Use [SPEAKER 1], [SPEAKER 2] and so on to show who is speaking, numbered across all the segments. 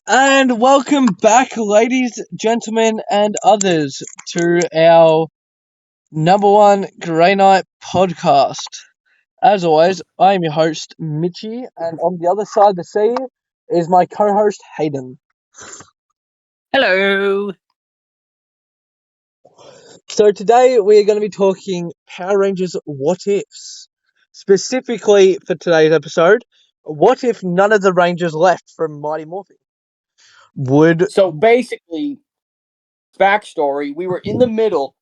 [SPEAKER 1] And welcome back, ladies, gentlemen, and others, to our number one GrayKnight podcast. As always, I am your host, Mytchy, and on the other side of the sea is my co-host, Hayden.
[SPEAKER 2] Hello.
[SPEAKER 1] So today we are going to be talking Power Rangers What Ifs. Specifically for today's episode, what if none of the Rangers left from Mighty Morphin?
[SPEAKER 2] So basically, backstory, we were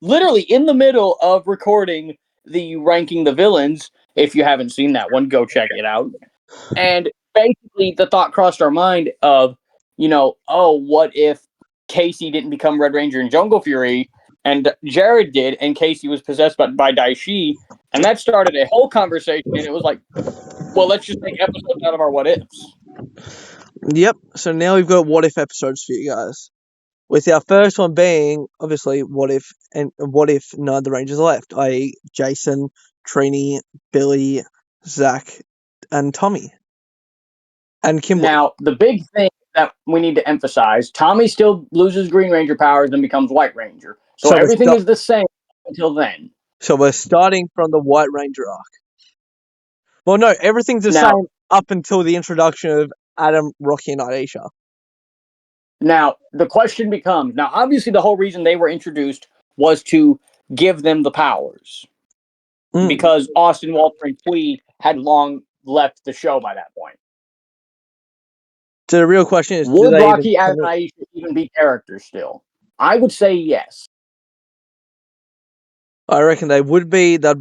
[SPEAKER 2] literally in the middle of recording the Ranking the Villains. If you haven't seen that one, go check it out. And basically, the thought crossed our mind of, what if Casey didn't become Red Ranger in Jungle Fury, and Jared did, and Casey was possessed by Daishi, and that started a whole conversation, and it was like, well, let's just make episodes out of our what ifs.
[SPEAKER 1] Yep, so now we've got what if episodes for you guys. With our first one being, obviously, what if none of the Rangers left, i.e. Jason, Trini, Billy, Zach, and Tommy. And Kimberly.
[SPEAKER 2] Now, the big thing that we need to emphasize, Tommy still loses Green Ranger powers and becomes White Ranger. So everything is the same until then.
[SPEAKER 1] So we're starting from the White Ranger arc. Well, no, everything's the same up until the introduction of Adam, Rocky, and Aisha.
[SPEAKER 2] Now, the question becomes, now obviously the whole reason they were introduced was to give them the powers. Because Austin, Walter, and Twee had long left the show by that point.
[SPEAKER 1] So the real question is,
[SPEAKER 2] would Rocky, Adam, and Aisha even be characters still? I would say yes.
[SPEAKER 1] I reckon they would be. They'd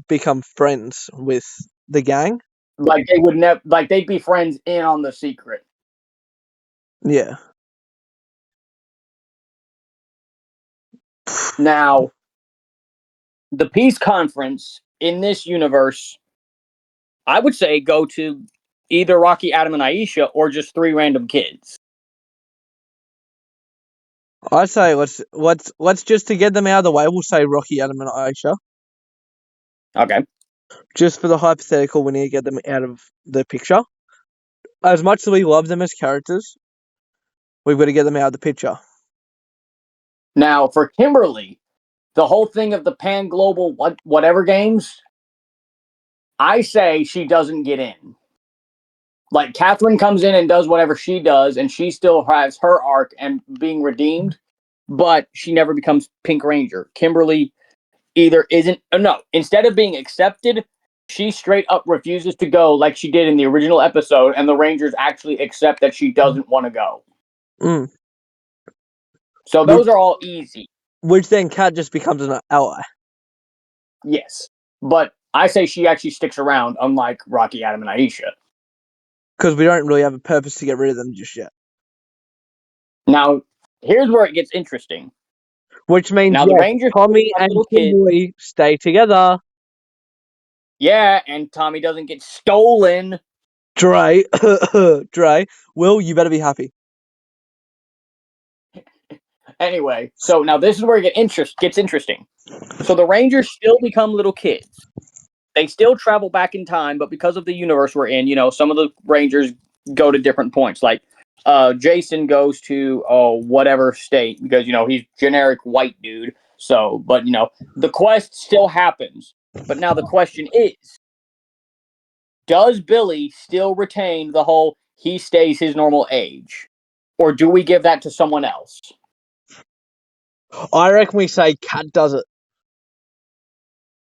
[SPEAKER 1] become friends with the gang.
[SPEAKER 2] Like they'd be friends in on the secret.
[SPEAKER 1] Yeah.
[SPEAKER 2] Now, the peace conference in this universe, I would say go to either Rocky, Adam, and Aisha, or just 3 random kids.
[SPEAKER 1] I say let's just to get them out of the way, we'll say Rocky, Adam, and Aisha.
[SPEAKER 2] Okay.
[SPEAKER 1] Just for the hypothetical, we need to get them out of the picture. As much as we love them as characters, we've got to get them out of the picture.
[SPEAKER 2] Now, for Kimberly, the whole thing of the Pan Global whatever games, I say she doesn't get in. Like, Catherine comes in and does whatever she does, and she still has her arc and being redeemed, but she never becomes Pink Ranger. Kimberly either isn't, no, instead of being accepted, she straight up refuses to go like she did in the original episode, and the Rangers actually accept that she doesn't want to go. So those are all easy.
[SPEAKER 1] Which then Kat just becomes an ally.
[SPEAKER 2] Yes, but I say she actually sticks around, unlike Rocky, Adam, and Aisha.
[SPEAKER 1] Because we don't really have a purpose to get rid of them just yet.
[SPEAKER 2] Now, here's where it gets interesting.
[SPEAKER 1] Which means now the Rangers, Tommy and Kimberly stay together.
[SPEAKER 2] Yeah, and Tommy doesn't get stolen.
[SPEAKER 1] Dre, Will, you better be happy.
[SPEAKER 2] Anyway, so now this is where it gets interesting. So the Rangers still become little kids. They still travel back in time, but because of the universe we're in, some of the Rangers go to different points. Like, Jason goes to whatever state because he's generic white dude. So, but the quest still happens. But now the question is, does Billy still retain the whole he stays his normal age, or do we give that to someone else?
[SPEAKER 1] I reckon we say Kat does it.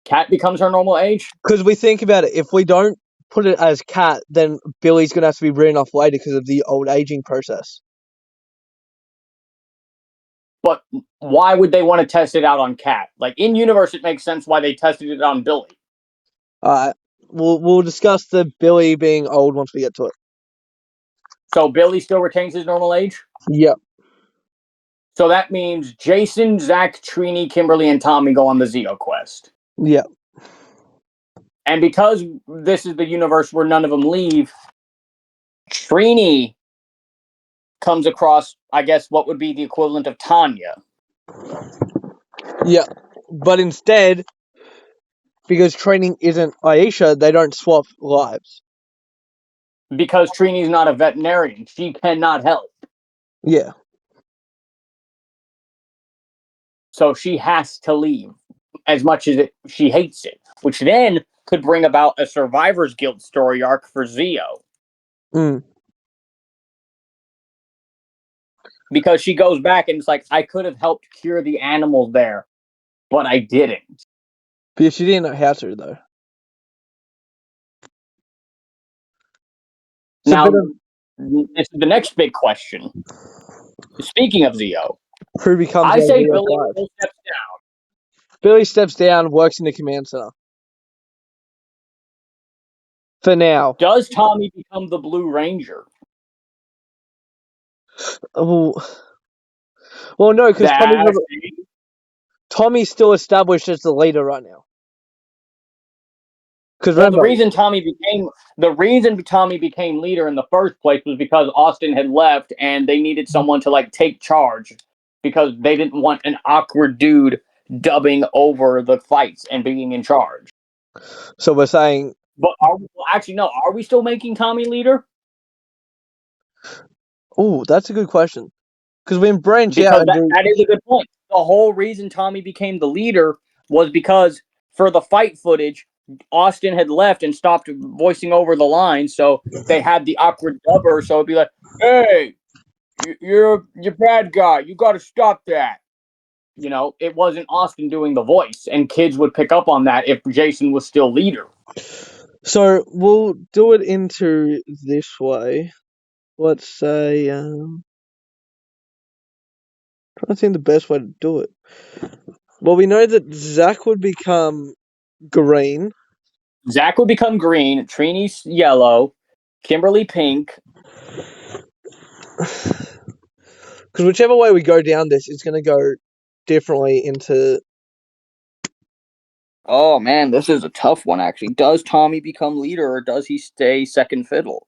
[SPEAKER 2] Kat becomes her normal age?
[SPEAKER 1] Because we think about it, if we don't put it as Kat, then Billy's going to have to be written off later because of the old aging process.
[SPEAKER 2] But why would they want to test it out on Kat? Like, in universe, it makes sense why they tested it on Billy.
[SPEAKER 1] We'll discuss the Billy being old once we get to it.
[SPEAKER 2] So Billy still retains his normal age?
[SPEAKER 1] Yep.
[SPEAKER 2] So that means Jason, Zach, Trini, Kimberly, and Tommy go on the Zeo quest.
[SPEAKER 1] Yep.
[SPEAKER 2] And because this is the universe where none of them leave, Trini comes across, I guess, what would be the equivalent of Tanya.
[SPEAKER 1] Yeah. But instead, because training isn't Aisha, they don't swap lives.
[SPEAKER 2] because Trini's not a veterinarian. She cannot help.
[SPEAKER 1] Yeah.
[SPEAKER 2] So she has to leave as much as she hates it, which then could bring about a survivor's guilt story arc for Zio.
[SPEAKER 1] Mm.
[SPEAKER 2] Because she goes back and it's like, I could have helped cure the animals there, but I didn't.
[SPEAKER 1] Because she didn't know how to, though. It's
[SPEAKER 2] now, this is the next big question. Speaking of Zio,
[SPEAKER 1] who becomes
[SPEAKER 2] I say
[SPEAKER 1] Zio
[SPEAKER 2] Billy
[SPEAKER 1] 5?
[SPEAKER 2] still steps down.
[SPEAKER 1] Billy steps down, works in the command center. For now.
[SPEAKER 2] Does Tommy become the Blue Ranger?
[SPEAKER 1] Well, no, because Tommy's still established as the leader right now. Because
[SPEAKER 2] the reason Tommy became leader in the first place was because Austin had left and they needed someone to like take charge because they didn't want an awkward dude dubbing over the fights and being in charge.
[SPEAKER 1] So we're saying,
[SPEAKER 2] but actually no, are we still making Tommy leader?
[SPEAKER 1] Oh, that's a good question. Because we branch
[SPEAKER 2] because
[SPEAKER 1] out.
[SPEAKER 2] That is a good point. The whole reason Tommy became the leader was because for the fight footage, Austin had left and stopped voicing over the lines, so they had the awkward dubber. So it'd be like, "Hey, you're bad guy. You got to stop that." You know, it wasn't Austin doing the voice, and kids would pick up on that if Jason was still leader.
[SPEAKER 1] So we'll do it into this way. Let's say, trying to think the best way to do it. Well, we know that Zach would become green.
[SPEAKER 2] Zach would become green, Trini's yellow, Kimberly pink.
[SPEAKER 1] Because whichever way we go down this, it's going to go differently into...
[SPEAKER 2] Oh man, this is a tough one actually. Does Tommy become leader or does he stay second fiddle?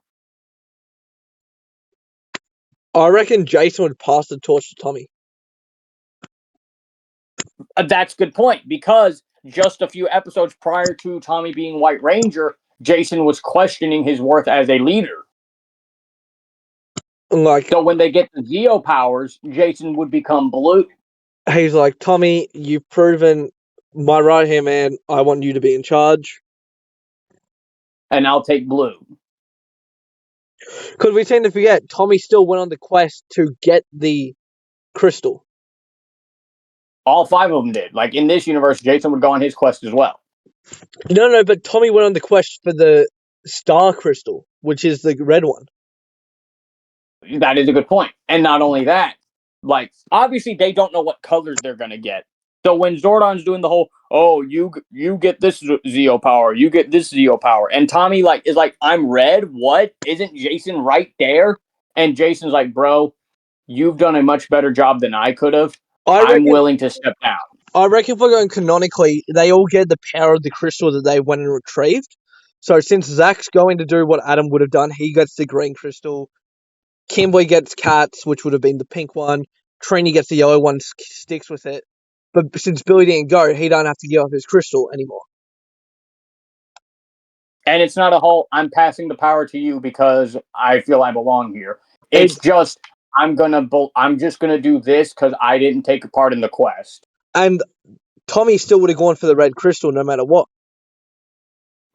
[SPEAKER 1] I reckon Jason would pass the torch to Tommy.
[SPEAKER 2] That's a good point, because just a few episodes prior to Tommy being White Ranger, Jason was questioning his worth as a leader. So when they get the Zeo powers, Jason would become blue.
[SPEAKER 1] He's like, Tommy, you've proven my right-hand man. I want you to be in charge.
[SPEAKER 2] And I'll take blue.
[SPEAKER 1] Because we tend to forget, Tommy still went on the quest to get the crystal.
[SPEAKER 2] All 5 of them did. Like in this universe, Jason would go on his quest as well.
[SPEAKER 1] No, but Tommy went on the quest for the star crystal, which is the red one.
[SPEAKER 2] That is a good point. And not only that, like, obviously they don't know what colors they're going to get. So when Zordon's doing the whole, oh, you get this Zeo power, you get this Zeo power, and Tommy like is like, I'm red. What? Isn't Jason right there? And Jason's like, bro, you've done a much better job than I could have. I'm willing to step down.
[SPEAKER 1] I reckon if we're going canonically, they all get the power of the crystal that they went and retrieved. So since Zach's going to do what Adam would have done, he gets the green crystal. Kimberly gets Cats, which would have been the pink one. Trini gets the yellow one, sticks with it. But since Billy didn't go, he don't have to give up his crystal anymore.
[SPEAKER 2] And it's not a whole, I'm passing the power to you because I feel I belong here. It's just, I'm just gonna do this because I didn't take a part in the quest.
[SPEAKER 1] And Tommy still would have gone for the red crystal no matter what.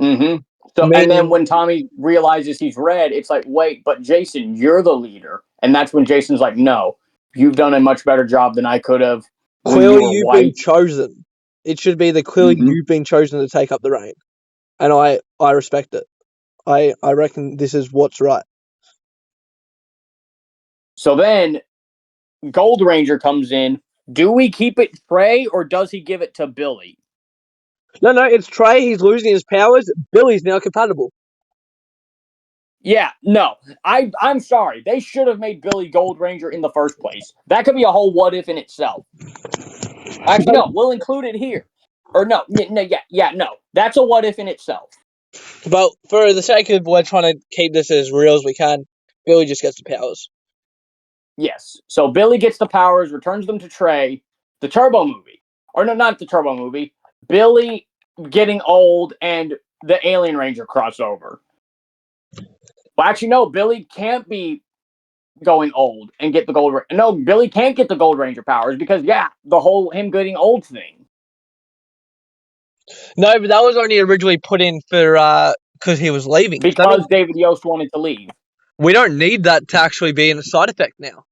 [SPEAKER 2] Mm-hmm. So, and then when Tommy realizes he's red, it's like, wait, but Jason, you're the leader. And that's when Jason's like, no, you've done a much better job than I could have.
[SPEAKER 1] Clearly you've been chosen. It should be clearly you've been chosen to take up the reign. And I respect it. I reckon this is what's right.
[SPEAKER 2] So then Gold Ranger comes in. Do we keep it Trey or does he give it to Billy?
[SPEAKER 1] No, it's Trey. He's losing his powers. Billy's now compatible.
[SPEAKER 2] Yeah, no. I'm sorry. They should have made Billy Gold Ranger in the first place. That could be a whole what if in itself. Actually, no. We'll include it here. Or no. No. That's a what if in itself.
[SPEAKER 1] But for the sake of we're trying to keep this as real as we can, Billy just gets the powers.
[SPEAKER 2] Yes. So Billy gets the powers, returns them to Trey. The Turbo movie. Or no, not the Turbo movie. Billy getting old and the Alien Ranger crossover. Well, actually, no. Billy can't be going old and get the gold. No, Billy can't get the Gold Ranger powers because the whole him getting old thing.
[SPEAKER 1] No, but that was only originally put in for because he was leaving.
[SPEAKER 2] Because David Yost wanted to leave.
[SPEAKER 1] We don't need that to actually be a side effect now.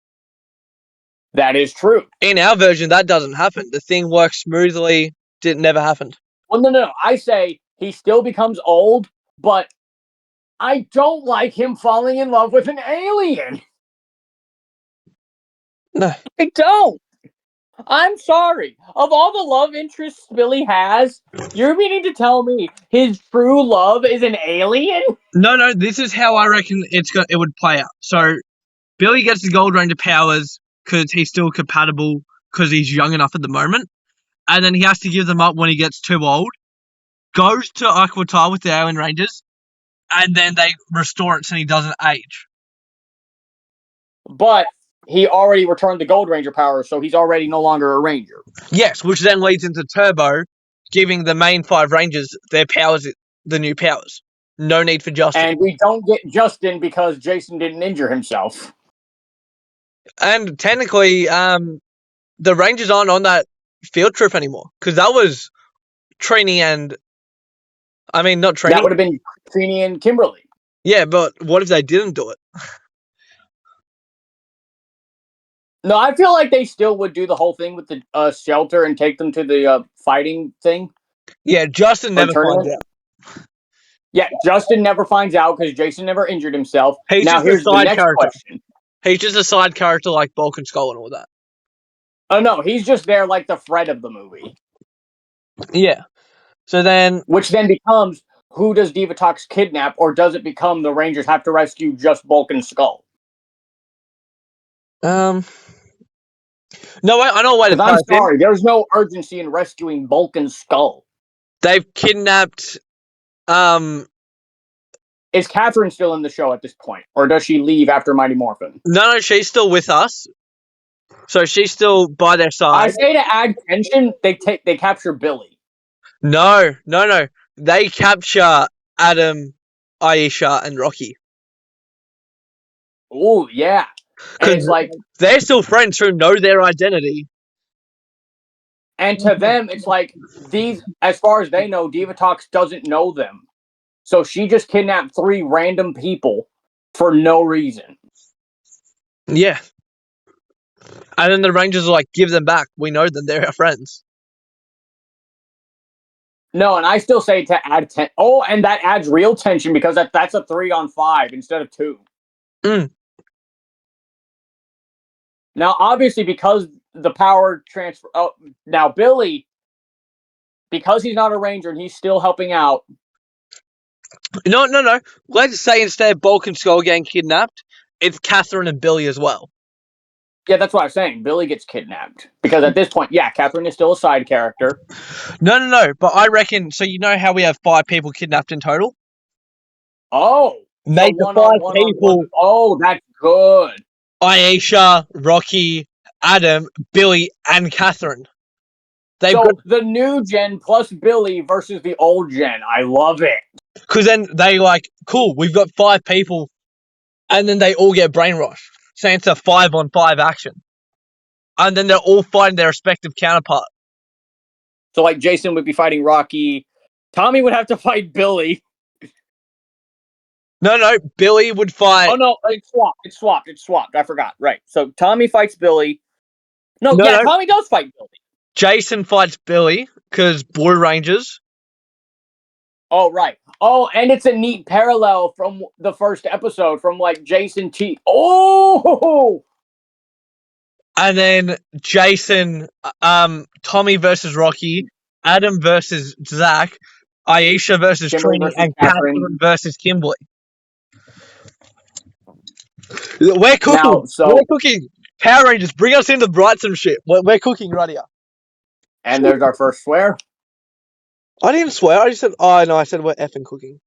[SPEAKER 2] That is true.
[SPEAKER 1] In our version, that doesn't happen. The thing works smoothly. Never happened.
[SPEAKER 2] Well, no. I say he still becomes old, but I don't like him falling in love with an alien.
[SPEAKER 1] No.
[SPEAKER 2] I don't. I'm sorry. Of all the love interests Billy has, you're meaning to tell me his true love is an alien?
[SPEAKER 1] No. This is how I reckon it would play out. So Billy gets the Gold Ranger powers because he's still compatible because he's young enough at the moment, and then he has to give them up when he gets too old. Goes to Aquatar with the Alien Rangers, and then they restore it so he doesn't age.
[SPEAKER 2] But he already returned the Gold Ranger powers, so he's already no longer a Ranger.
[SPEAKER 1] Yes, which then leads into Turbo, giving the main 5 Rangers their powers, the new powers. No need for Justin.
[SPEAKER 2] And we don't get Justin because Jason didn't injure himself.
[SPEAKER 1] And technically, the Rangers aren't on that field trip anymore because that was Trini and... I mean, not Trini.
[SPEAKER 2] That would have been Trini and Kimberly.
[SPEAKER 1] Yeah, but what if they didn't do it?
[SPEAKER 2] No, I feel like they still would do the whole thing with the shelter and take them to the fighting thing.
[SPEAKER 1] Yeah, Justin never finds out.
[SPEAKER 2] Yeah, Justin never finds out because Jason never injured himself.
[SPEAKER 1] He's
[SPEAKER 2] now,
[SPEAKER 1] just
[SPEAKER 2] here's
[SPEAKER 1] a side
[SPEAKER 2] the next
[SPEAKER 1] character.
[SPEAKER 2] question.
[SPEAKER 1] He's just a side character like Bulk and Skull and all that.
[SPEAKER 2] Oh, no, he's just there like the Fred of the movie.
[SPEAKER 1] Yeah. So then...
[SPEAKER 2] Which then becomes, who does Divatox kidnap, or does it become the Rangers have to rescue just Bulk and Skull?
[SPEAKER 1] No, I know a way to
[SPEAKER 2] I'm sorry, there's no urgency in rescuing Bulk and Skull.
[SPEAKER 1] They've kidnapped...
[SPEAKER 2] Is Catherine still in the show at this point? Or does she leave after Mighty Morphin?
[SPEAKER 1] No, she's still with us. So she's still by their side.
[SPEAKER 2] I say to add tension, they capture Billy.
[SPEAKER 1] No. They capture Adam, Aisha, and Rocky.
[SPEAKER 2] Oh, yeah. And it's like...
[SPEAKER 1] They're still friends who know their identity.
[SPEAKER 2] And to them, it's like, these, as far as they know, Divatox doesn't know them. So she just kidnapped 3 random people for no reason.
[SPEAKER 1] Yeah. And then the Rangers are like, give them back. We know them. They're our friends.
[SPEAKER 2] No, and I still say to add and that adds real tension because that's a 3-on-5 instead of 2. Now, obviously, because the power transfer... Oh, now, Billy, because he's not a Ranger and he's still helping out...
[SPEAKER 1] No. Let's say instead of Bulk and Skull getting kidnapped, it's Catherine and Billy as well.
[SPEAKER 2] Yeah, that's what I'm saying. Billy gets kidnapped. Because at this point, Catherine is still a side character.
[SPEAKER 1] No. But I reckon... So you know how we have 5 people kidnapped in total?
[SPEAKER 2] Oh!
[SPEAKER 1] Make the 5 people...
[SPEAKER 2] Oh, that's good.
[SPEAKER 1] Aisha, Rocky, Adam, Billy, and Catherine.
[SPEAKER 2] The new gen plus Billy versus the old gen. I love it.
[SPEAKER 1] Because then they like, cool, we've got 5 people, and then they all get brainwashed. So it's a 5-on-5 action. And then they're all fighting their respective counterpart.
[SPEAKER 2] So like Jason would be fighting Rocky. Tommy would have to fight Billy.
[SPEAKER 1] No, Billy would fight...
[SPEAKER 2] Oh, no, it's swapped. I forgot. Right. So Tommy fights Billy. No, Tommy does fight Billy.
[SPEAKER 1] Jason fights Billy, because Blue Rangers.
[SPEAKER 2] Oh, right. Oh, and it's a neat parallel from the first episode, from like Jason T. Oh!
[SPEAKER 1] And then Jason, Tommy versus Rocky, Adam versus Zach, Aisha versus Trini, and Catherine versus Kimberly. We're cooking. We're cooking. Power Rangers, bring us into Brightsome shit. We're cooking right here.
[SPEAKER 2] And there's our first swear.
[SPEAKER 1] I didn't swear. I just said, I said we're effing cooking.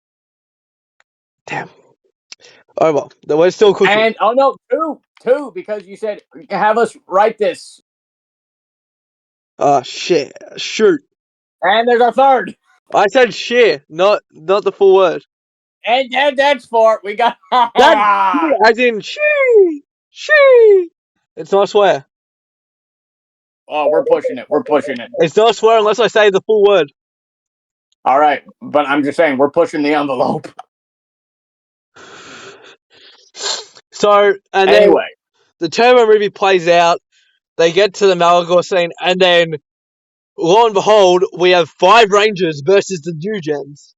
[SPEAKER 1] Damn. Oh, well. We're still cooking.
[SPEAKER 2] And, two, because you said, have us write this.
[SPEAKER 1] Shit. Shoot.
[SPEAKER 2] And there's our third.
[SPEAKER 1] I said share, not the full word.
[SPEAKER 2] And that's for it. We got
[SPEAKER 1] That as in she. It's not a swear.
[SPEAKER 2] Oh, we're pushing it. We're pushing it.
[SPEAKER 1] It's not a swear unless I say the full word.
[SPEAKER 2] All right, but I'm just saying we're pushing the envelope.
[SPEAKER 1] So, and then
[SPEAKER 2] Anyway,
[SPEAKER 1] the Turbo movie plays out. They get to the Malagor scene, and then lo and behold, we have 5 Rangers versus the New Gens.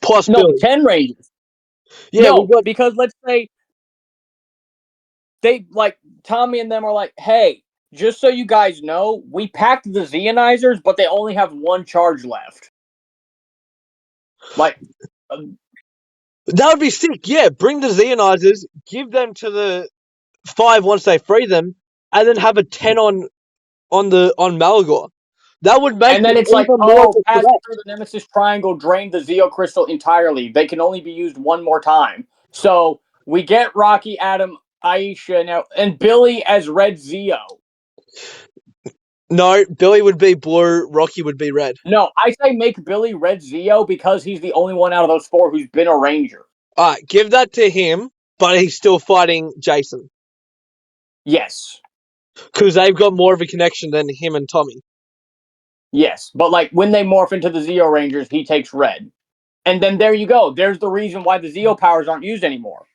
[SPEAKER 1] Plus
[SPEAKER 2] no,
[SPEAKER 1] Billy.
[SPEAKER 2] 10 Rangers.
[SPEAKER 1] Yeah,
[SPEAKER 2] No,
[SPEAKER 1] we've got.
[SPEAKER 2] because let's say they like Tommy and them are like, hey, just so you guys know, we packed the Zeonizers, but they only have 1 charge left. Like,
[SPEAKER 1] That would be sick. Yeah, bring the Zeonizers, give them to the 5 once they free them, and then have a 10 on Malagor. That would make
[SPEAKER 2] and then
[SPEAKER 1] it
[SPEAKER 2] it's like,
[SPEAKER 1] even more of
[SPEAKER 2] oh,
[SPEAKER 1] a
[SPEAKER 2] passing
[SPEAKER 1] threat.
[SPEAKER 2] through the Nemesis Triangle drained the Zeo Crystal entirely. They can only be used 1 more time. So we get Rocky, Adam, Aisha now, and Billy as Red Zeo.
[SPEAKER 1] No, Billy would be blue, Rocky would be red.
[SPEAKER 2] No, I say make Billy Red Zeo because he's the only one out of those 4 who's been a Ranger.
[SPEAKER 1] Alright, give that to him, but he's still fighting Jason.
[SPEAKER 2] Yes.
[SPEAKER 1] Because they've got more of a connection than him and Tommy.
[SPEAKER 2] Yes. But like when they morph into the Zeo Rangers, he takes red. And then there you go. There's the reason why the Zeo powers aren't used anymore.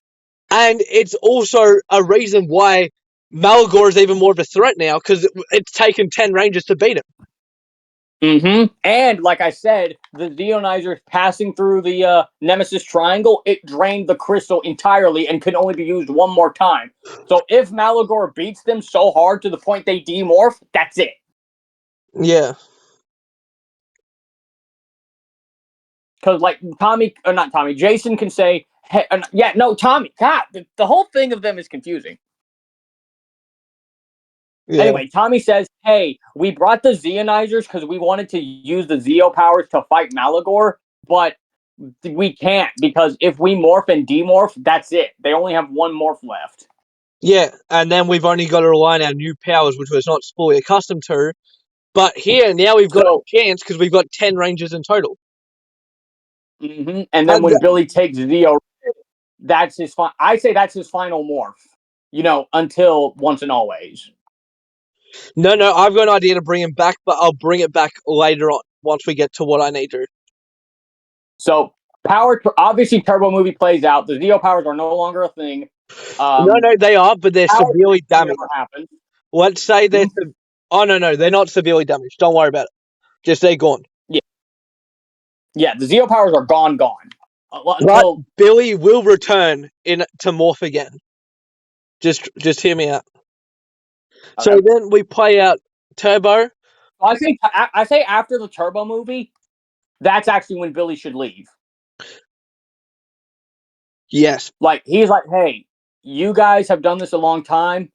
[SPEAKER 1] And it's also a reason why Malagor is even more of a threat now, because it's taken 10 Rangers to beat him.
[SPEAKER 2] Mm-hmm. And like I said, the Zeonizers passing through the Nemesis Triangle, it drained the crystal entirely and could only be used 1 more time. So if Malagor beats them so hard to the point they demorph, that's it.
[SPEAKER 1] Yeah.
[SPEAKER 2] Because like Jason can say, hey, Tommy. God, the whole thing of them is confusing.
[SPEAKER 1] Yeah.
[SPEAKER 2] Anyway, Tommy says, hey, we brought the Zeonizers because we wanted to use the Zeo powers to fight Malagor, but we can't because if we morph and demorph, that's it. They only have 1 morph left.
[SPEAKER 1] Yeah, and then we've only got to rely on our new powers, which we're not fully accustomed to. But here, now we've got a chance because we've got 10 Rangers in total.
[SPEAKER 2] Mm-hmm. And then when Billy takes Zeo, that's his I say that's his final morph, until once and always.
[SPEAKER 1] No, I've got an idea to bring him back, but I'll bring it back later on once we get to what I need to.
[SPEAKER 2] So, obviously, Turbo movie plays out. The Zeo powers are no longer a thing.
[SPEAKER 1] No, they are, but they're severely damaged. Let's say they're... Oh, no, they're not severely damaged. Don't worry about it. Just they're gone.
[SPEAKER 2] Yeah, the Zeo powers are gone.
[SPEAKER 1] But Billy will return to morph again. Just hear me out. Okay. So then we play out Turbo.
[SPEAKER 2] I say after the Turbo movie, that's actually when Billy should leave.
[SPEAKER 1] Yes.
[SPEAKER 2] Like, he's like, hey, you guys have done this a long time.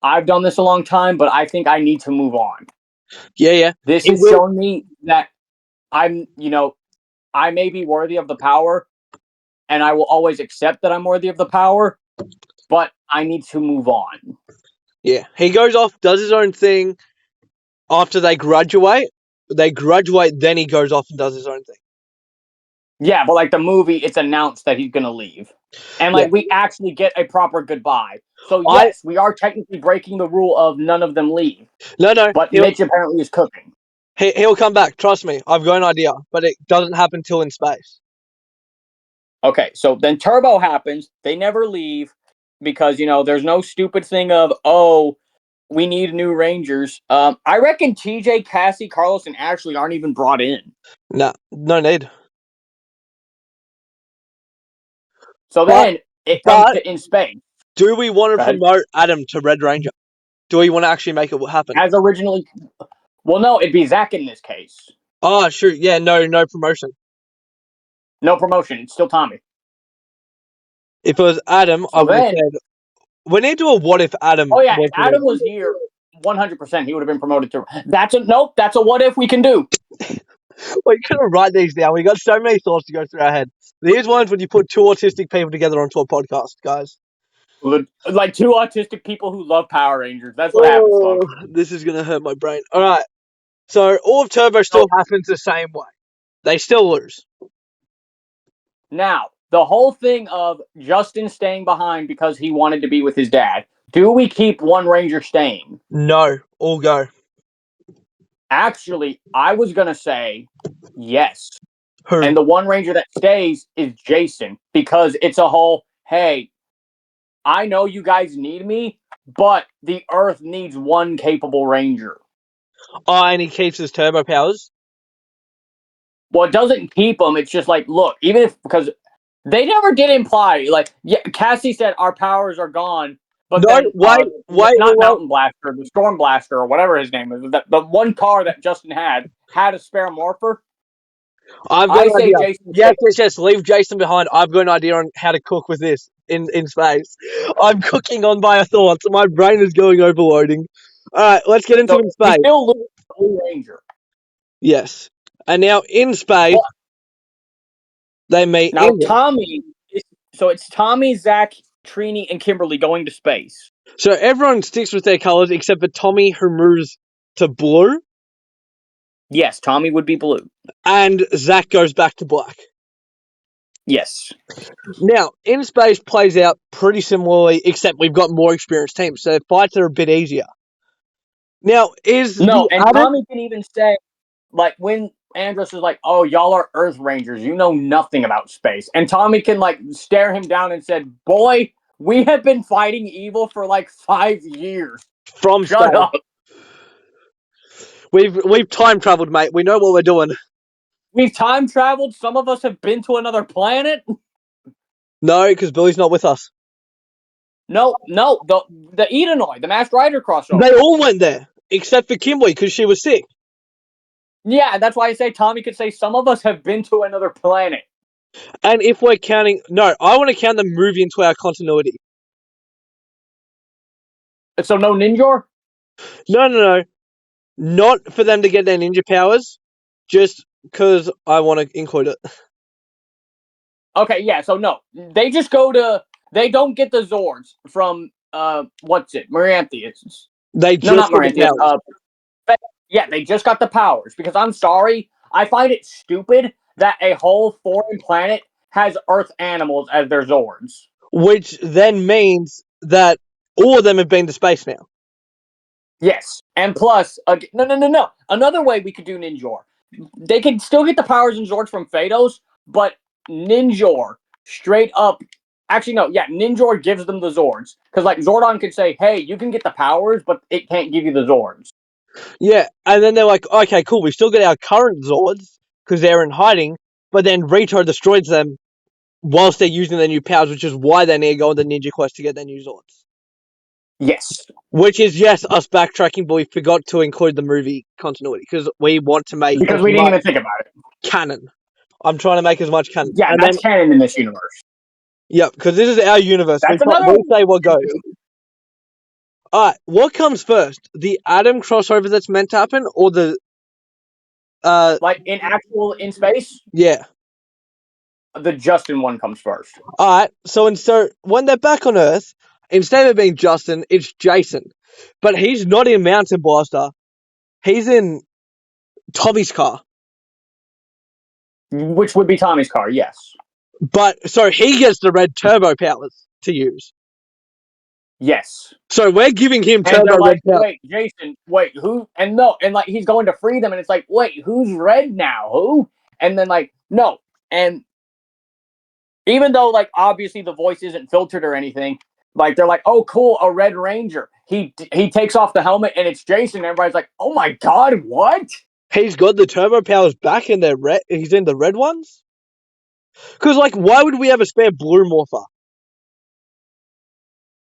[SPEAKER 2] I've done this a long time, but I think I need to move on.
[SPEAKER 1] Yeah.
[SPEAKER 2] This is showing me that I may be worthy of the power, and I will always accept that I'm worthy of the power, but I need to move on.
[SPEAKER 1] Yeah. He goes off, does his own thing after they graduate. Then he goes off and does his own thing.
[SPEAKER 2] Yeah, but like the movie, it's announced that he's going to leave. And like we actually get a proper goodbye. So yes, we are technically breaking the rule of none of them leave.
[SPEAKER 1] No.
[SPEAKER 2] But Mytch apparently is cooking.
[SPEAKER 1] He'll come back. Trust me. I've got an idea. But it doesn't happen till in space.
[SPEAKER 2] Okay, so then Turbo happens. They never leave because, there's no stupid thing of, oh, we need new Rangers. I reckon TJ, Cassie, Carlos, and Ashley aren't even brought in.
[SPEAKER 1] No need.
[SPEAKER 2] So then it comes to in space.
[SPEAKER 1] Do we want to promote Adam to Red Ranger? Do we want to actually make it happen?
[SPEAKER 2] As originally... Well, no, it'd be Zach in this case.
[SPEAKER 1] Oh, sure. Yeah, no promotion.
[SPEAKER 2] No promotion. It's still Tommy.
[SPEAKER 1] If it was Adam, I would have said... We need to do a what if Adam...
[SPEAKER 2] Oh, yeah, if Adam was here, 100%, he would have been promoted to... That's a what if we can do.
[SPEAKER 1] Well, you gotta write these down. We got so many thoughts to go through our head. These ones when you put 2 autistic people together onto a podcast, guys.
[SPEAKER 2] Like 2 autistic people who love Power Rangers. That's what happens, folks.
[SPEAKER 1] This is gonna hurt my brain. All right. So all of Turbo still happens the same way. They still lose.
[SPEAKER 2] Now, the whole thing of Justin staying behind because he wanted to be with his dad. Do we keep one Ranger staying?
[SPEAKER 1] No, all go.
[SPEAKER 2] Actually, I was going to say yes.
[SPEAKER 1] Who?
[SPEAKER 2] And the one Ranger that stays is Jason, because it's a whole, hey, I know you guys need me, but the Earth needs one capable Ranger.
[SPEAKER 1] Oh, and he keeps his turbo powers?
[SPEAKER 2] Well, it doesn't keep them. It's just like, look, even if, because they never did imply, like, yeah, Cassie said our powers are gone, but
[SPEAKER 1] No,
[SPEAKER 2] then,
[SPEAKER 1] wait.
[SPEAKER 2] not Mountain Blaster, the Storm Blaster, or whatever his name is, the one car that Justin had a spare morpher.
[SPEAKER 1] I've got an
[SPEAKER 2] say
[SPEAKER 1] idea.
[SPEAKER 2] Jason.
[SPEAKER 1] Yes. Leave Jason behind. I've got an idea on how to cook with this in space. I'm cooking on my thoughts. My brain is going overloading. All right, let's get into
[SPEAKER 2] So
[SPEAKER 1] in space.
[SPEAKER 2] we still lose the Blue Ranger.
[SPEAKER 1] Yes. And now in space, they meet.
[SPEAKER 2] Now Tommy. So it's Tommy, Zach, Trini, and Kimberly going to space.
[SPEAKER 1] So everyone sticks with their colors except for Tommy, who moves to blue.
[SPEAKER 2] Yes, Tommy would be blue.
[SPEAKER 1] And Zach goes back to black.
[SPEAKER 2] Yes.
[SPEAKER 1] Now, in space plays out pretty similarly, except we've got more experienced teams, so fights are a bit easier. Now,
[SPEAKER 2] Tommy can even say, like, when Andros is like, oh, y'all are Earth Rangers, you know nothing about space. And Tommy can, like, stare him down and said, boy, we have been fighting evil for, like, 5 years.
[SPEAKER 1] From
[SPEAKER 2] Shut
[SPEAKER 1] space.
[SPEAKER 2] up.
[SPEAKER 1] We've time traveled, mate. We know what we're doing.
[SPEAKER 2] We've time traveled. Some of us have been to another planet.
[SPEAKER 1] No, because Billy's not with us.
[SPEAKER 2] No, the Edenoi, the Masked Rider crossover.
[SPEAKER 1] They all went there, except for Kimberly, because she was sick.
[SPEAKER 2] Yeah, that's why I say Tommy could say some of us have been to another planet.
[SPEAKER 1] And if we're counting... No, I want to count the movie into our continuity.
[SPEAKER 2] So no Ninja?
[SPEAKER 1] No. Not for them to get their ninja powers, just because I want to include it.
[SPEAKER 2] Okay, yeah, so no. They just go to... They don't get the Zords from, what's it? Maranthius.
[SPEAKER 1] They just
[SPEAKER 2] not Maranthius. Yeah, they just got the powers. Because I'm sorry, I find it stupid that a whole foreign planet has Earth animals as their Zords.
[SPEAKER 1] Which then means that all of them have been to space now.
[SPEAKER 2] Yes, and plus, no. Another way we could do Ninjor. They can still get the powers and Zords from Phaedos, but Ninjor straight up. Actually, no, yeah, Ninjor gives them the Zords. Because, like, Zordon could say, hey, you can get the powers, but it can't give you the Zords.
[SPEAKER 1] Yeah, and then they're like, okay, cool, we still get our current Zords, because they're in hiding, but then Retro destroys them whilst they're using their new powers, which is why they need to go on the Ninja Quest to get their new Zords.
[SPEAKER 2] Yes.
[SPEAKER 1] Which is, yes, us backtracking, but we forgot to include the movie continuity, because we want to make...
[SPEAKER 2] Because we didn't even think about it.
[SPEAKER 1] Canon. I'm trying to make as much canon.
[SPEAKER 2] Yeah, and that's canon in this universe.
[SPEAKER 1] Yep, because this is our universe.
[SPEAKER 2] That's
[SPEAKER 1] we say what goes. Alright, what comes first? The Atom crossover that's meant to happen, or the...
[SPEAKER 2] like, in space?
[SPEAKER 1] Yeah.
[SPEAKER 2] The Justin one comes first.
[SPEAKER 1] Alright, so when they're back on Earth, instead of it being Justin, it's Jason. But he's not in Mountain Blaster. He's in Tommy's car.
[SPEAKER 2] Which would be Tommy's car, yes.
[SPEAKER 1] But, so he gets the red turbo powers to use.
[SPEAKER 2] Yes.
[SPEAKER 1] So we're giving him
[SPEAKER 2] and
[SPEAKER 1] turbo
[SPEAKER 2] like,
[SPEAKER 1] red powers.
[SPEAKER 2] Wait, Jason, wait, who? And no, and like, he's going to free them, and it's like, wait, who's red now? Who? And then, like, no. And even though, like, obviously the voice isn't filtered or anything, like, they're like, oh, cool, a Red Ranger. He takes off the helmet, and it's Jason, and everybody's like, oh my god, what?
[SPEAKER 1] He's got the turbo powers back in their red. He's in the red ones? Because, like, why would we have a spare blue morpher?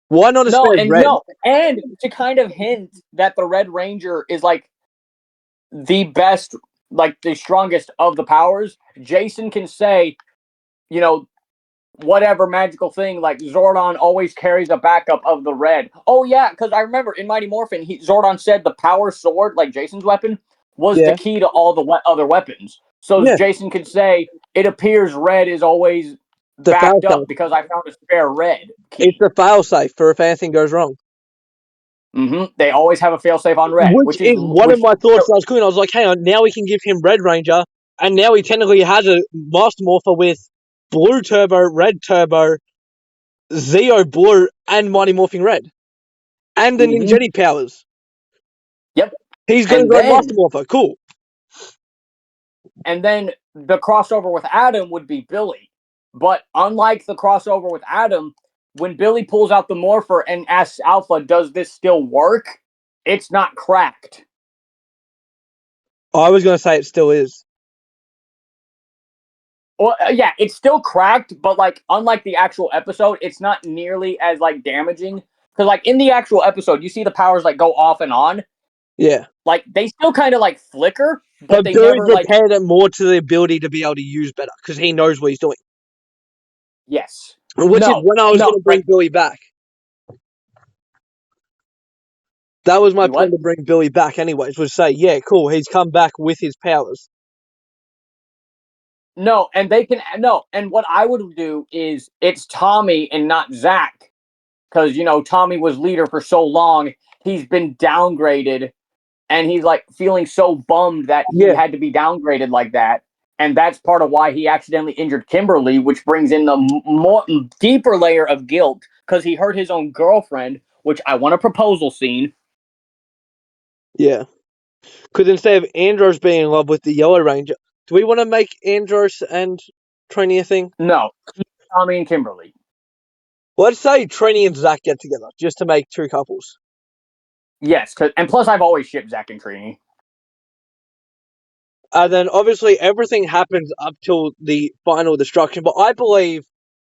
[SPEAKER 1] Why not a spare red?
[SPEAKER 2] No, and to kind of hint that the Red Ranger is, like, the best, like, the strongest of the powers, Jason can say, you know, whatever magical thing, like, Zordon always carries a backup of the red. Oh, yeah, because I remember in Mighty Morphin, Zordon said the power sword, like Jason's weapon, was the key to all the other weapons. So Jason could say, it appears red is always backed up because I found a spare red key.
[SPEAKER 1] It's the failsafe for if anything goes wrong.
[SPEAKER 2] Mm-hmm. They always have a failsafe on red.
[SPEAKER 1] Which is one of my thoughts I was cooking. I was like, hang on, now we can give him Red Ranger and now he technically has a Master Morpher with Blue Turbo, Red Turbo, Zeo Blue, and Mighty Morphing Red, and the Ninjetti powers.
[SPEAKER 2] Yep.
[SPEAKER 1] He's going to go Master Morpher. Cool.
[SPEAKER 2] And then the crossover with Adam would be Billy. But unlike the crossover with Adam, when Billy pulls out the Morpher and asks Alpha, does this still work? It's not cracked.
[SPEAKER 1] I was going to say it still is.
[SPEAKER 2] Well, yeah, it's still cracked, but like unlike the actual episode, it's not nearly as like damaging. Because like in the actual episode, you see the powers like go off and on.
[SPEAKER 1] Yeah.
[SPEAKER 2] Like they still kind of like flicker, but they
[SPEAKER 1] Billy
[SPEAKER 2] never like.
[SPEAKER 1] prepared it more to the ability to be able to use better because he knows what he's doing.
[SPEAKER 2] Yes.
[SPEAKER 1] Which is when I was going to bring Billy back. That was my plan to bring Billy back anyways, was say, yeah, cool, he's come back with his powers.
[SPEAKER 2] No, and they can, no, and what I would do is, it's Tommy and not Zach. Because, you know, Tommy was leader for so long, he's been downgraded, and he's, like, feeling so bummed that he had to be downgraded like that. And that's part of why he accidentally injured Kimberly, which brings in the more deeper layer of guilt, because he hurt his own girlfriend, which I want a proposal scene.
[SPEAKER 1] Yeah. Because instead of Andros being in love with the Yellow Ranger, do we want to make Andros and Trini a thing?
[SPEAKER 2] No. Tommy and Kimberly.
[SPEAKER 1] Let's say Trini and Zach get together, just to make two couples.
[SPEAKER 2] Yes, and plus I've always shipped Zach and Trini.
[SPEAKER 1] And then obviously everything happens up till the final destruction, but I believe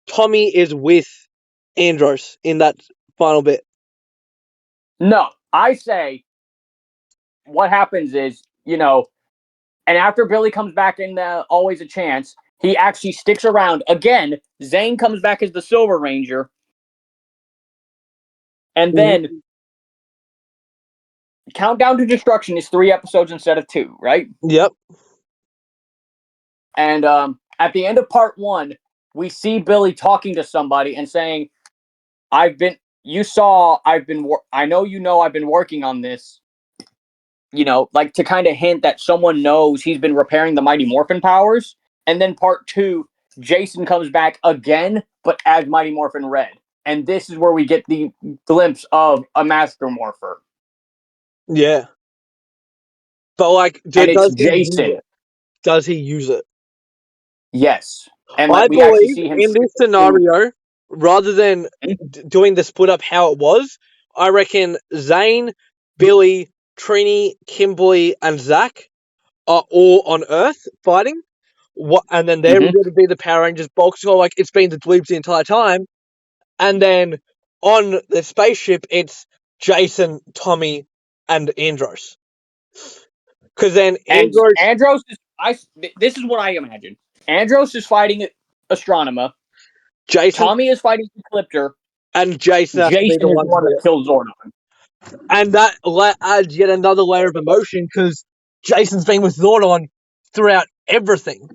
[SPEAKER 1] Tommy is with Andros in that final bit.
[SPEAKER 2] No, I say what happens is, you know, and after Billy comes back in Always a Chance, he actually sticks around. Again, Zane comes back as the Silver Ranger. And then Countdown to Destruction is 3 episodes instead of 2, right?
[SPEAKER 1] Yep.
[SPEAKER 2] And at the end of part 1, we see Billy talking to somebody and saying, I know you know I've been working on this. You know, like to kind of hint that someone knows he's been repairing the Mighty Morphin powers. And then part 2, Jason comes back again, but as Mighty Morphin Red. And this is where we get the glimpse of a Master Morpher.
[SPEAKER 1] Yeah. But like,
[SPEAKER 2] it's Jason.
[SPEAKER 1] Does he use it?
[SPEAKER 2] Yes. And
[SPEAKER 1] I
[SPEAKER 2] like, we actually see him
[SPEAKER 1] in this scenario, rather than doing the split up how it was, I reckon Zane, Billy, Trini, Kimberly, and Zach are all on Earth fighting. And then they're going to be the Power Rangers. Bulk score, like it's been the dweebs the entire time. And then on the spaceship, it's Jason, Tommy, and Andros. Because then
[SPEAKER 2] Andros is this is what I imagine. Andros is fighting Astronomer. Tommy is fighting Ecliptor.
[SPEAKER 1] And Jason is
[SPEAKER 2] the one that kills Zordon.
[SPEAKER 1] And that adds yet another layer of emotion because Jason's been with Zordon throughout everything.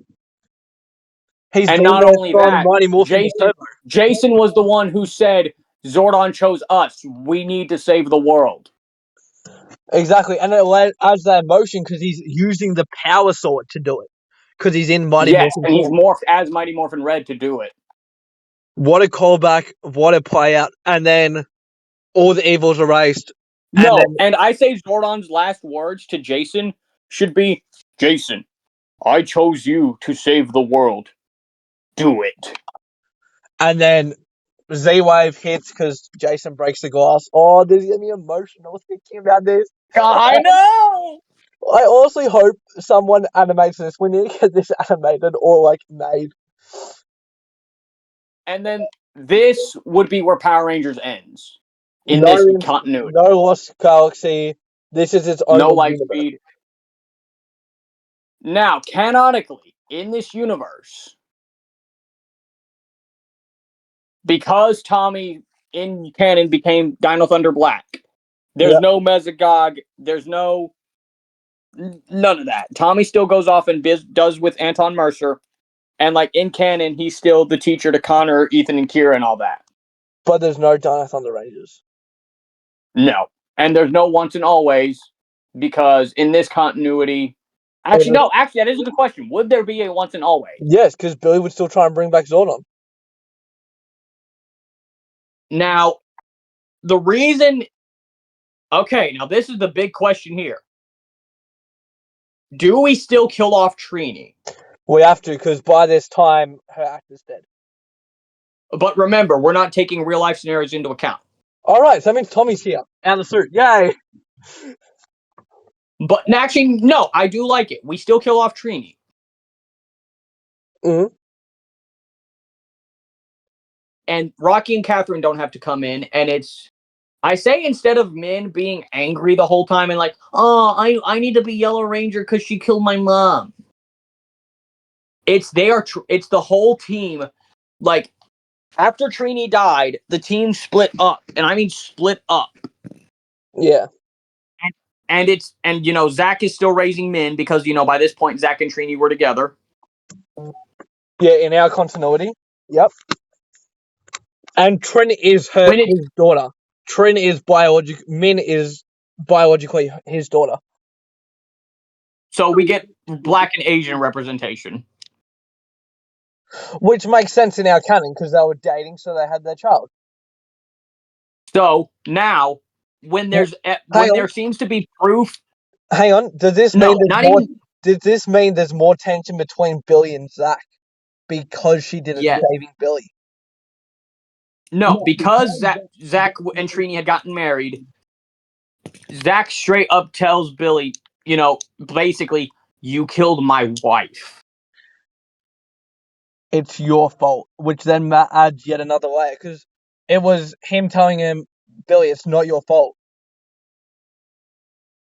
[SPEAKER 1] He's
[SPEAKER 2] and not only that, Jason was the one who said, Zordon chose us. We need to save the world.
[SPEAKER 1] Exactly. And it adds that emotion because he's using the power sword to do it. Because he's in Mighty Morphin
[SPEAKER 2] Red. And he's morphed as Mighty Morphin Red to do it.
[SPEAKER 1] What a callback. What a play out. And then all the evils erased.
[SPEAKER 2] And I say Zordon's last words to Jason should be, Jason, I chose you to save the world. Do it.
[SPEAKER 1] And then Z-Wave hits because Jason breaks the glass. Oh, this is getting me emotional thinking about this.
[SPEAKER 2] I know!
[SPEAKER 1] I also hope someone animates this. We need to get this animated or, like, made.
[SPEAKER 2] And then this would be where Power Rangers ends. In this continuity.
[SPEAKER 1] No Lost Galaxy. This is its own
[SPEAKER 2] no light speed. Now, canonically, in this universe, because Tommy in canon became Dino Thunder Black, there's no Mesogog, there's none of that. Tommy still goes off and does with Anton Mercer, and like in canon, he's still the teacher to Connor, Ethan, and Kira, and all that.
[SPEAKER 1] But there's no Dino Thunder Rangers.
[SPEAKER 2] No, and there's no Once and Always, because in this continuity, Actually, no. Actually, that is a good question. Would there be a once and always?
[SPEAKER 1] Yes, because Billy would still try and bring back Zordon.
[SPEAKER 2] Now, the reason. Okay, now this is the big question here. Do we still kill off Trini?
[SPEAKER 1] We have to, because by this time, her actor's dead.
[SPEAKER 2] But remember, we're not taking real life scenarios into account.
[SPEAKER 1] All right, so that means Tommy's here. Out of the suit. Yay!
[SPEAKER 2] But actually, no, I do like it. We still kill off Trini.
[SPEAKER 1] Mm-hmm.
[SPEAKER 2] And Rocky and Catherine don't have to come in, and it's. I say instead of Min being angry the whole time and like, oh, I need to be Yellow Ranger because she killed my mom. It's the whole team. Like after Trini died, the team split up, and I mean split up.
[SPEAKER 1] Yeah.
[SPEAKER 2] And Zach is still raising Min because by this point Zach and Trini were together.
[SPEAKER 1] Yeah, in our continuity. Yep. And Trin is his daughter. Trin is Min is biologically his daughter.
[SPEAKER 2] So we get Black and Asian representation.
[SPEAKER 1] Which makes sense in our canon because they were dating, so they had their child.
[SPEAKER 2] So now, when there seems to be proof.
[SPEAKER 1] Hang on. Does this mean there's more tension between Billy and Zach because she did saving Billy?
[SPEAKER 2] No, because Zach and Trini had gotten married. Zach straight up tells Billy, basically, you killed my wife.
[SPEAKER 1] It's your fault, which then adds yet another layer because it was him telling him, Billy, it's not your fault.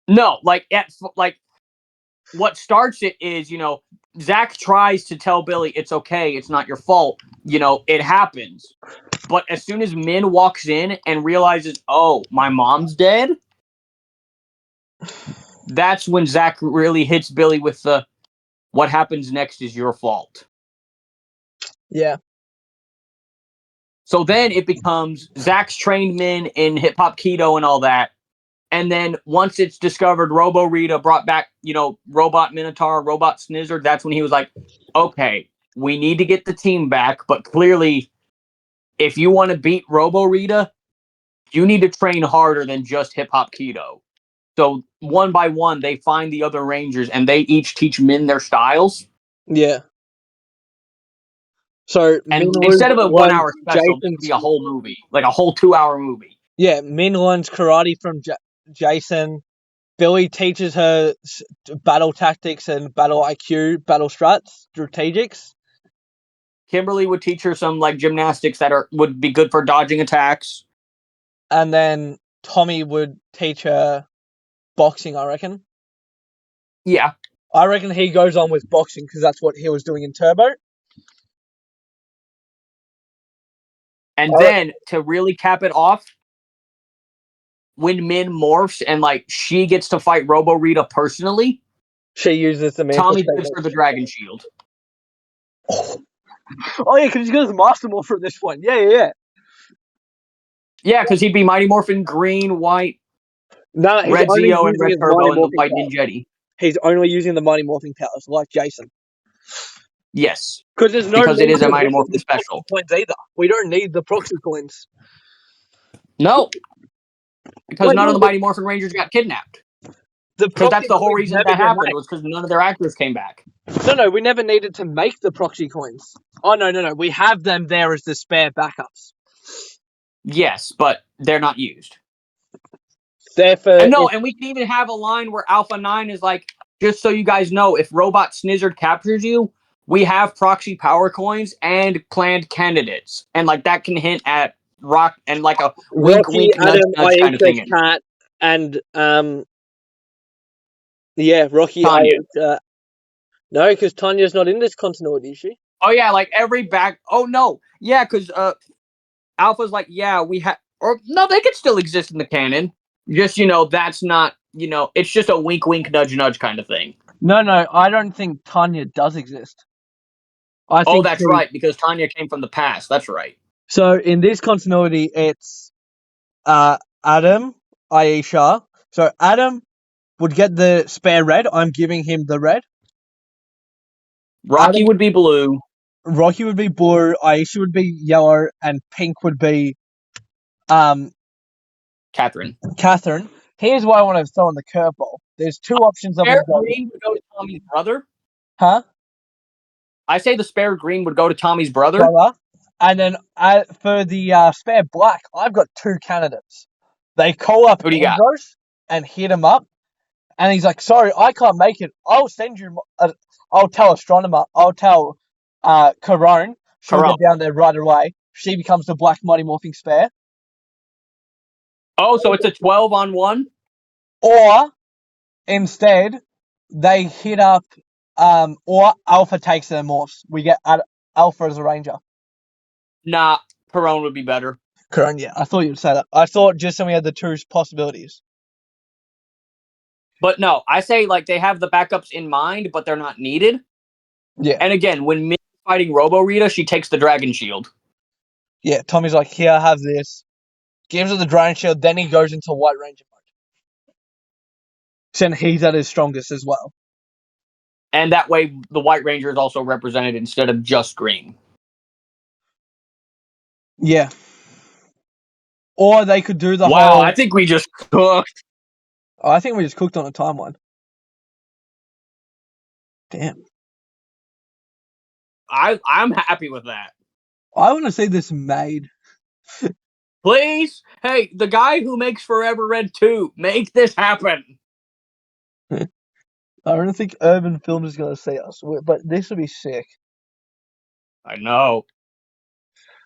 [SPEAKER 2] No, what starts it is, Zach tries to tell Billy it's okay, it's not your fault, it happens. But as soon as Min walks in and realizes, oh, my mom's dead, that's when Zach really hits Billy with the what happens next is your fault.
[SPEAKER 1] Yeah.
[SPEAKER 2] So then it becomes Zach's trained Min in hip hop keto and all that. And then once it's discovered Robo Rita brought back, Robot Minotaur, Robot Snizzard, that's when he was like, okay, we need to get the team back. But clearly, if you want to beat Robo Rita, you need to train harder than just hip hop keto. So one by one, they find the other Rangers and they each teach Min their styles.
[SPEAKER 1] Yeah. So
[SPEAKER 2] and instead of a 1 hour special, it would be a whole movie, like a whole 2 hour movie.
[SPEAKER 1] Yeah, Min learns karate from Jason. Billy teaches her battle tactics and battle IQ, battle strats, strategics.
[SPEAKER 2] Kimberly would teach her some gymnastics that would be good for dodging attacks.
[SPEAKER 1] And then Tommy would teach her boxing, I reckon.
[SPEAKER 2] Yeah.
[SPEAKER 1] I reckon he goes on with boxing because that's what he was doing in Turbo.
[SPEAKER 2] And then to really cap it off, when Min morphs and she gets to fight Robo Rita personally,
[SPEAKER 1] she uses the
[SPEAKER 2] Tommy gives her the Dragon Shield.
[SPEAKER 1] Oh yeah, because he's got his Master Morph from this one. Yeah.
[SPEAKER 2] Yeah, because he'd be Mighty Morphin green, white, Red Zeo, and Red Turbo in the White Ninjetti.
[SPEAKER 1] He's only using the Mighty Morphing powers, like Jason.
[SPEAKER 2] Yes.
[SPEAKER 1] Because
[SPEAKER 2] it is a Mighty Morphin special.
[SPEAKER 1] Coins either. We don't need the proxy coins.
[SPEAKER 2] No. Because none of the Mighty Morphin Rangers got kidnapped. Because that's the whole reason that happened, was because none of their actors came back.
[SPEAKER 1] No, we never needed to make the proxy coins. Oh, no. We have them there as the spare backups.
[SPEAKER 2] Yes, but they're not used.
[SPEAKER 1] And
[SPEAKER 2] we can even have a line where Alpha 9 is like, just so you guys know, if Robot Snizzard captures you, we have proxy power coins and planned candidates. And that can hint at Rock and a wink,
[SPEAKER 1] Rocky,
[SPEAKER 2] wink, nudge, nudge kind of thing.
[SPEAKER 1] Cat, and Rocky.
[SPEAKER 2] Tanya.
[SPEAKER 1] No, because Tanya's not in this continuity, is she?
[SPEAKER 2] Oh yeah, every back. Oh no, yeah, because Alpha's we have, or no, they could still exist in the canon. Just that's not it's just a wink, wink, nudge, nudge kind of thing.
[SPEAKER 1] No, I don't think Tanya does exist.
[SPEAKER 2] That's right, because Tanya came from the past. That's right.
[SPEAKER 1] So in this continuity, it's Adam, Aisha. So Adam, would get the spare red. I'm giving him the red.
[SPEAKER 2] Rocky would be blue.
[SPEAKER 1] Rocky would be blue. Aisha would be yellow, and pink would be
[SPEAKER 2] Catherine.
[SPEAKER 1] Here's why I want to throw in the curveball. There's two options of
[SPEAKER 2] Spare
[SPEAKER 1] them going.
[SPEAKER 2] green would go to Tommy's brother.
[SPEAKER 1] Huh?
[SPEAKER 2] I say the spare green would go to Tommy's brother.
[SPEAKER 1] And then for the spare black, I've got two candidates. They call up Ambrose and hit him up. And he's like, sorry, I can't make it. I'll send you. I'll tell Astronomer. I'll tell Corone. She'll get down there right away. She becomes the black Mighty Morphing spare.
[SPEAKER 2] Oh, so it's a 12-on-1?
[SPEAKER 1] Or instead, they hit up, or Alpha takes their morphs. We get Alpha as a ranger.
[SPEAKER 2] Nah, Corone would be better.
[SPEAKER 1] Corone, yeah. I thought you'd say that. I thought just so we had the two possibilities.
[SPEAKER 2] But no, I say like they have the backups in mind, but they're not needed.
[SPEAKER 1] Yeah.
[SPEAKER 2] And again, when Mytch is fighting Robo Rita, she takes the Dragon Shield.
[SPEAKER 1] Yeah, Tommy's like, here, have this. Gives her the Dragon Shield, then he goes into White Ranger mode. So he's at his strongest as well.
[SPEAKER 2] And that way, the White Ranger is also represented instead of just green.
[SPEAKER 1] Yeah. Or they could do the whole...
[SPEAKER 2] Wow, I think we just cooked.
[SPEAKER 1] Oh, I think we just cooked on a timeline. Damn.
[SPEAKER 2] I'm happy with that.
[SPEAKER 1] I want to see this made.
[SPEAKER 2] Please? Hey, the guy who makes Forever Red 2, make this happen.
[SPEAKER 1] I don't think Urban Films is going to see us, but this would be sick.
[SPEAKER 2] I know.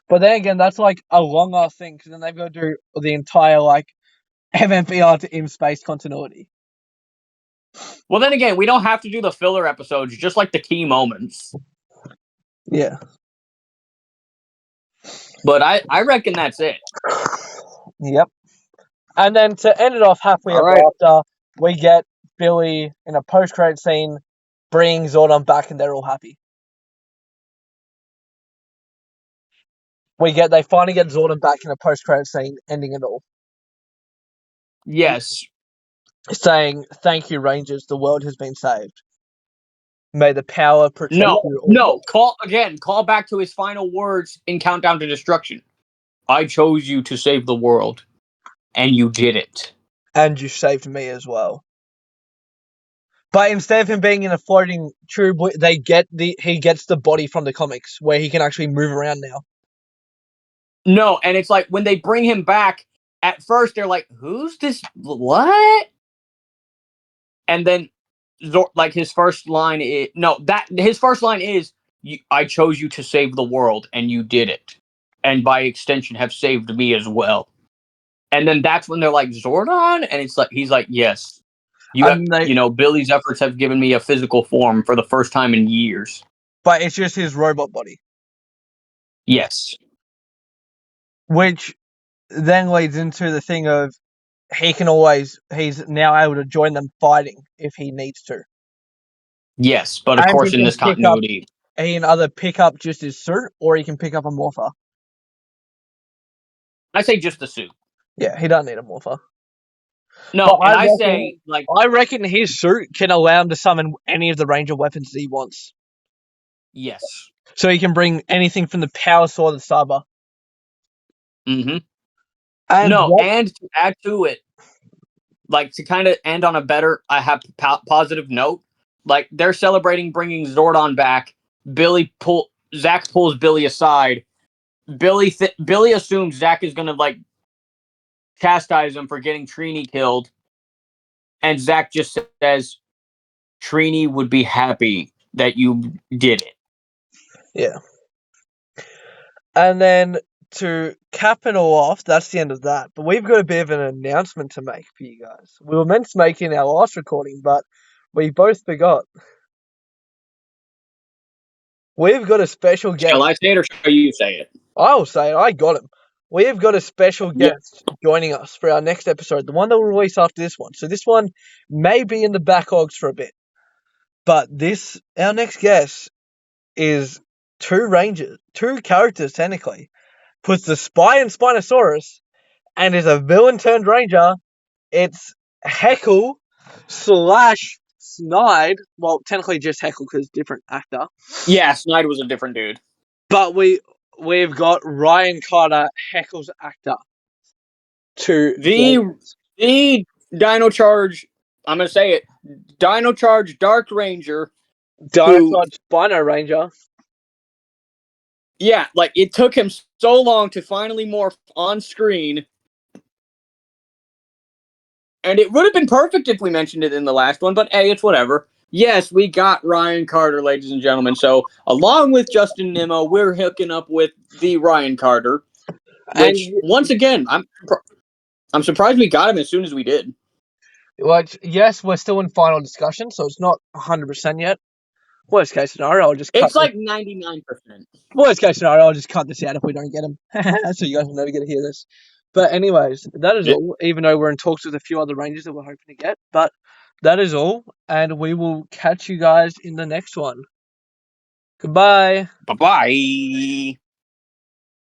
[SPEAKER 1] But then again, that's like a long-ass thing, because then they've got to do the entire, like, MMPR to in-space continuity.
[SPEAKER 2] Well, then again, we don't have to do the filler episodes, just like the key moments.
[SPEAKER 1] Yeah.
[SPEAKER 2] But I reckon that's it.
[SPEAKER 1] Yep. And then to end it off halfway after, we get Billy in a post-credit scene bringing Zordon back, and they're all happy. They finally get Zordon back in a post-credit scene, ending it all.
[SPEAKER 2] Yes.
[SPEAKER 1] Saying, thank you, Rangers, the world has been saved. May the power protect you all.
[SPEAKER 2] No, call back to his final words in Countdown to Destruction. I chose you to save the world, and you did it.
[SPEAKER 1] And you saved me as well. But instead of him being in a floating tube, he gets the body from the comics, where he can actually move around now.
[SPEAKER 2] No, and it's like, when they bring him back, at first they're like, who's this? What? And then, like, his first line is, I chose you to save the world, and you did it. And by extension have saved me as well. And then that's when they're like, Zordon? And it's like, he's like, yes. Billy's efforts have given me a physical form for the first time in years.
[SPEAKER 1] But it's just his robot body.
[SPEAKER 2] Yes.
[SPEAKER 1] Which then leads into the thing of he's now able to join them fighting if he needs to.
[SPEAKER 2] Yes, but of course in this continuity,
[SPEAKER 1] he can either pick up just his suit, or he can pick up a morpher.
[SPEAKER 2] I say just the suit.
[SPEAKER 1] Yeah, he doesn't need a morpher.
[SPEAKER 2] No, and I
[SPEAKER 1] reckon his suit can allow him to summon any of the Ranger weapons that he wants.
[SPEAKER 2] Yes.
[SPEAKER 1] So he can bring anything from the Power Sword of Saba.
[SPEAKER 2] Mm-hmm. And to add to it, like, to kind of end on a positive note, like, they're celebrating bringing Zordon back. Zach pulls Billy aside. Billy assumes Zach is gonna, like, chastise him for getting Trini killed, and Zach just says, Trini would be happy that you did it.
[SPEAKER 1] Yeah. And then to cap it all off, that's the end of that. But we've got a bit of an announcement to make for you guys. We were meant to make in our last recording, but we both forgot. We've got a special guest.
[SPEAKER 2] Shall I say it or shall you say it?
[SPEAKER 1] I'll say it. I got him. We have got a special guest joining us for our next episode, the one that we'll release after this one. So this one may be in the backlogs for a bit. But our next guest is two characters, technically. Puts the spy in Spinosaurus and is a villain turned ranger. It's Heckle slash Snide. Well, technically just Heckle because different actor.
[SPEAKER 2] Yeah, Snide was a different dude.
[SPEAKER 1] But we've got Ryan Carter, Heckle's actor.
[SPEAKER 2] The Dino Charge, I'm gonna say it, Dino Charge Dark Ranger.
[SPEAKER 1] Dino Charge Spino Ranger.
[SPEAKER 2] Yeah, like it took him so long to finally morph on screen. And it would have been perfect if we mentioned it in the last one, but hey, it's whatever. Yes, we got Ryan Carter, ladies and gentlemen. So, along with Justin Nimmo, we're hooking up with the Ryan Carter, which, once again, I'm surprised we got him as soon as we did.
[SPEAKER 1] Which, yes, we're still in final discussion, so it's not 100% yet. Worst case scenario, I'll just cut
[SPEAKER 2] It's like 99%.
[SPEAKER 1] Worst case scenario, I'll just cut this out if we don't get him. So you guys will never get to hear this. But anyways, that is all, even though we're in talks with a few other Rangers that we're hoping to get. But that is all, and we will catch you guys in the next one. Goodbye.
[SPEAKER 2] Bye-bye.